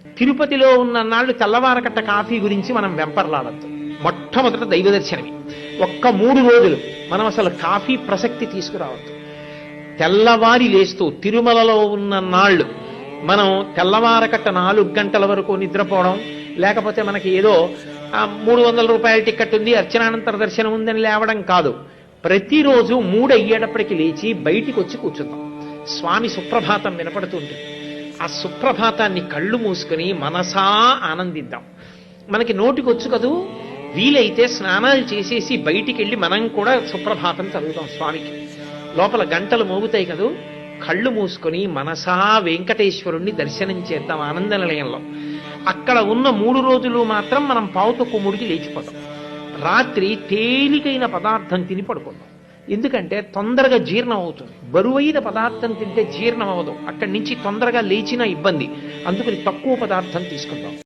తిరుపతిలో ఉన్న నాళ్ళు తెల్లవారకట్ట కాఫీ గురించి మనం వెంపర్లాడద్దు. మొట్టమొదట దైవ దర్శనమే. ఒక్క 3 రోజులు మనం అసలు కాఫీ ప్రసక్తి తీసుకురావద్దు. తెల్లవారి లేస్తూ తిరుమలలో ఉన్న నాళ్ళు మనం తెల్లవారకట్ట 4 గంటల వరకు నిద్రపోవడం, లేకపోతే మనకి ఏదో 300 రూపాయల టికెట్ ఉంది, అర్చనానంతర దర్శనం ఉందని లేవడం కాదు. ప్రతిరోజు 3 అయ్యేటప్పటికి లేచి బయటికి వచ్చి కూర్చుందాం. స్వామి సుప్రభాతం వినపడుతుంటుంది. ఆ సుప్రభాతాన్ని కళ్ళు మూసుకుని మనసా ఆనందిద్దాం. మనకి నోటికొచ్చు కదూ, వీలైతే స్నానాలు చేసేసి బయటికి వెళ్ళి మనం కూడా సుప్రభాతం చదువుతాం స్వామికి. లోపల గంటలు మోగుతాయి కదూ, కళ్ళు మూసుకొని మనసా వెంకటేశ్వరుణ్ణి దర్శనం చేద్దాం ఆనంద నిలయంలో. అక్కడ ఉన్న 3 రోజులు మాత్రం మనం పావుతొక్కు 3కి లేచిపోతాం. రాత్రి తేలికైన పదార్థం తిని పడుకుందాం. ఎందుకంటే తొందరగా జీర్ణం అవుతుంది. బరువైన పదార్థం తింటే జీర్ణం అవ్వదు. అక్కడి నుంచి తొందరగా లేచిన ఇబ్బంది. అందుకని తక్కువ పదార్థం తీసుకుందాం.